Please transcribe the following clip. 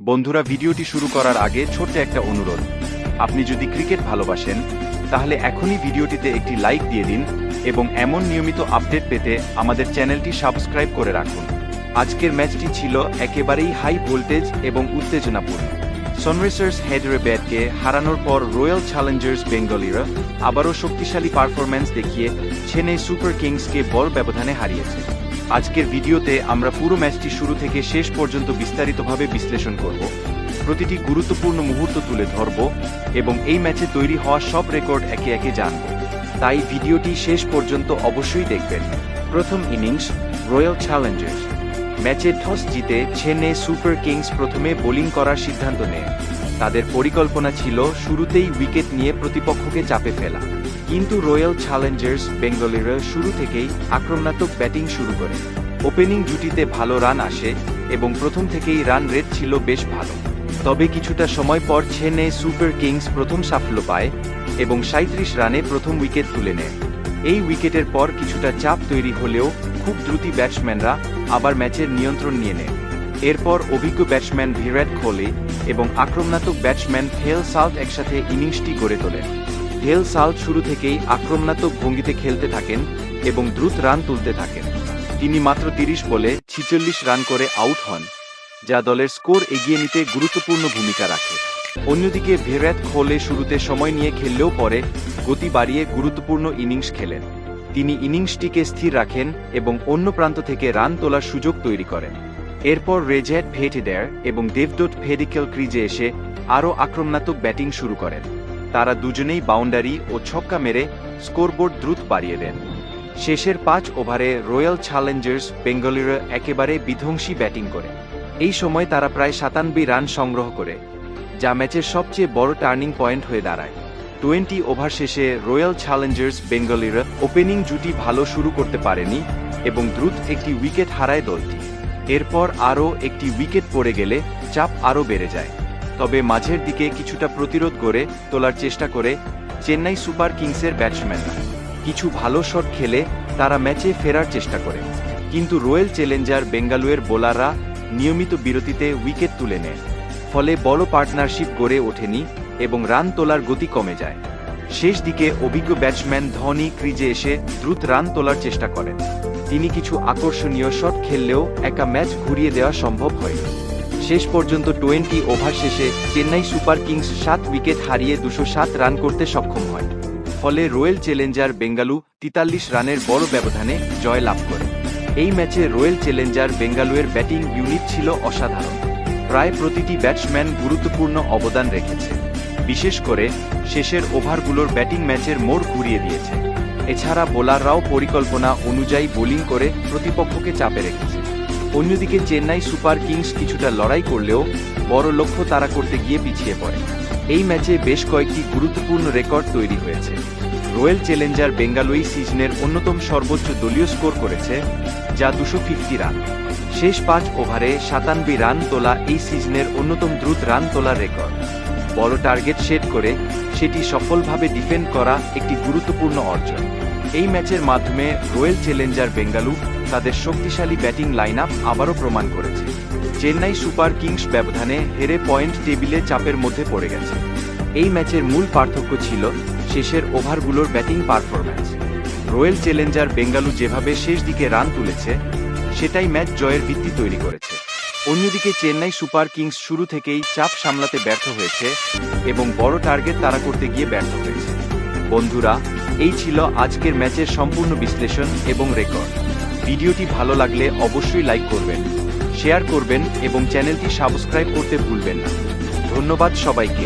বন্ধুরা, ভিডিওটি শুরু করার আগে ছোট্ট একটা অনুরোধ। আপনি যদি ক্রিকেট ভালোবাসেন তাহলে এখনই ভিডিওটিতে একটি লাইক দিয়ে দিন এবং এমন নিয়মিত আপডেট পেতে আমাদের চ্যানেলটি সাবস্ক্রাইব করে রাখুন। আজকের ম্যাচটি ছিল একেবারেই হাই ভোল্টেজ এবং উত্তেজনাপূর্ণ। সানরাইজার্স হায়দ্রাবাদকে হারানোর পর রয়্যাল চ্যালেঞ্জার্স বেঙ্গলিরা আবারও শক্তিশালী পারফরম্যান্স দেখিয়ে চেন্নাই সুপার কিংসকে বড় ব্যবধানে হারিয়েছে। আজকের ভিডিওতে আমরা পুরো ম্যাচটি শুরু থেকে শেষ পর্যন্ত বিস্তারিতভাবে বিশ্লেষণ করব, প্রতিটি গুরুত্বপূর্ণ মুহূর্ত তুলে ধরব এবং এই ম্যাচে তৈরি হওয়া সব রেকর্ড একে একে জানব। তাই ভিডিওটি শেষ পর্যন্ত অবশ্যই দেখবেন। প্রথম ইনিংস, রয়্যাল চ্যালেঞ্জার্স। ম্যাচে টস জিতে চেন্নাই সুপার কিংস প্রথমে বোলিং করার সিদ্ধান্ত নেয়। তাদের পরিকল্পনা ছিল শুরুতেই উইকেট নিয়ে প্রতিপক্ষকে চাপে ফেলা, কিন্তু রয়্যাল চ্যালেঞ্জার্স বেঙ্গলিরা শুরু থেকেই আক্রমণাত্মক ব্যাটিং শুরু করে। ওপেনিং জুটিতে ভালো রান আসে এবং প্রথম থেকেই রান রেট ছিল বেশ ভালো। তবে কিছুটা সময় পর চেন্নাই সুপার কিংস প্রথম সাফল্য পায় এবং 37 রানে প্রথম উইকেট তুলে নেয়। এই উইকেটের পর কিছুটা চাপ তৈরি হলেও খুব দ্রুত ব্যাটসম্যানরা আবার ম্যাচের নিয়ন্ত্রণ নিয়ে নেয়। এরপর অভিজ্ঞ ব্যাটসম্যান বিরাট কোহলি এবং আক্রমণাত্মক ব্যাটসম্যান হেল সাল্ট একসাথে ইনিংসটি গড়ে তোলেন। হেল সাল্ট শুরু থেকেই আক্রমণাত্মক ভঙ্গিতে খেলতে থাকেন এবং দ্রুত রান তুলতে থাকেন। তিনি মাত্র 30 বলে 46 রান করে আউট হন, যা দলের স্কোর এগিয়ে নিতে গুরুত্বপূর্ণ ভূমিকা রাখে। অন্যদিকে বিরাট কোহলি শুরুতে সময় নিয়ে খেললেও পরে গতি বাড়িয়ে গুরুত্বপূর্ণ ইনিংস খেলেন। তিনি ইনিংসটিকে স্থির রাখেন এবং অন্য প্রান্ত থেকে রান তোলার সুযোগ তৈরি করেন। এরপর রেজাট ভেটিডার এবং ডেভিড পেডিকেল ক্রিজে এসে আরও আক্রমণাত্মক ব্যাটিং শুরু করেন। তারা দুজনেই বাউন্ডারি ও ছক্কা মেরে স্কোরবোর্ড দ্রুত বাড়িয়ে দেন। শেষের 5 ওভারে রয়্যাল চ্যালেঞ্জার্স বেঙ্গলিরা একেবারে বিধ্বংসী ব্যাটিং করে। এই সময় তারা প্রায় 97 রান সংগ্রহ করে, যা ম্যাচের সবচেয়ে বড় টার্নিং পয়েন্ট হয়ে দাঁড়ায়। 20 ওভার শেষে রয়্যাল চ্যালেঞ্জার্স বেঙ্গলিরা ওপেনিং জুটি ভালো শুরু করতে পারেনি এবং দ্রুত একটি উইকেট হারায় দলটি। এরপর আরও একটি উইকেট পড়ে গেলে চাপ আরও বেড়ে যায়। তবে মাঝের দিকে কিছুটা প্রতিরোধ গড়ে তোলার চেষ্টা করে চেন্নাই সুপার কিংসের ব্যাটসম্যানরা। কিছু ভালো শট খেলে তারা ম্যাচে ফেরার চেষ্টা করে, কিন্তু রয়্যাল চ্যালেঞ্জার বেঙ্গালুরুর বোলাররা নিয়মিত বিরতিতে উইকেট তুলে নেয়। ফলে বড় পার্টনারশিপ গড়ে ওঠেনি এবং রান তোলার গতি কমে যায়। শেষ দিকে অভিজ্ঞ ব্যাটসম্যান ধোনি ক্রিজে এসে দ্রুত রান তোলার চেষ্টা করেন। তিনি কিছু আকর্ষণীয় শট খেললেও একা ম্যাচ ঘুরিয়ে দেওয়া সম্ভব হয়নি। শেষ পর্যন্ত 20 ওভার শেষে চেন্নাই সুপার কিংস 7 উইকেট হারিয়ে 207 রান করতে সক্ষম হয়। ফলে রয়্যাল চ্যালেঞ্জার বেঙ্গালুরু 43 রানের বড় ব্যবধানে জয় লাভ করে। এই ম্যাচে রয়্যাল চ্যালেঞ্জার বেঙ্গালুরুর ব্যাটিং ইউনিট ছিল অসাধারণ। প্রায় প্রতিটি ব্যাটসম্যান গুরুত্বপূর্ণ অবদান রেখেছে। বিশেষ করে শেষের ওভারগুলোর ব্যাটিং ম্যাচের মোড় ঘুরিয়ে দিয়েছে। এছাড়া বোলাররাও পরিকল্পনা অনুযায়ী বোলিং করে প্রতিপক্ষকে চাপে রেখেছে। অন্যদিকে চেন্নাই সুপার কিংস কিছুটা লড়াই করলেও বড় লক্ষ্য তারা করতে গিয়ে পিছিয়ে পড়ে। এই ম্যাচে বেশ কয়েকটি গুরুত্বপূর্ণ রেকর্ড তৈরি হয়েছে। রয়্যাল চ্যালেঞ্জার বেঙ্গালুরু সিজনের অন্যতম সর্বোচ্চ দলীয় স্কোর করেছে, যা 250 রান। শেষ 5 ওভারে 97 রান তোলা এই সিজনের অন্যতম দ্রুত রান তোলার রেকর্ড। বড় টার্গেট সেট করে সেটি সফলভাবে ডিফেন্ড করা একটি গুরুত্বপূর্ণ অর্জন। এই ম্যাচের মাধ্যমে রয়্যাল চ্যালেঞ্জার বেঙ্গালুরু তাদের শক্তিশালী ব্যাটিং লাইন আপ আবারও প্রমাণ করেছে। চেন্নাই সুপার কিংস ব্যবধানে হেরে পয়েন্ট টেবিলে চাপের মধ্যে পড়ে গেছে। এই ম্যাচের মূল পার্থক্য ছিল শেষের ওভারগুলোর batting performance. Royal Challenger Bengaluru যেভাবে শেষ দিকে রান তুলেছে সেটাই ম্যাচ জয়ের ভিত্তি তৈরি করেছে। অন্যদিকে চেন্নাই সুপার কিংস শুরু থেকেই চাপ সামলাতে ব্যর্থ হয়েছে এবং বড় টার্গেট তাড়া করতে গিয়ে ব্যর্থ হয়েছে। বন্ধুরা, এই ছিল আজকের ম্যাচের সম্পূর্ণ বিশ্লেষণ এবং রেকর্ড। ভিডিওটি ভালো লাগলে অবশ্যই লাইক করবেন, শেয়ার করবেন এবং চ্যানেলটি সাবস্ক্রাইব করতে ভুলবেন না। ধন্যবাদ সবাইকে।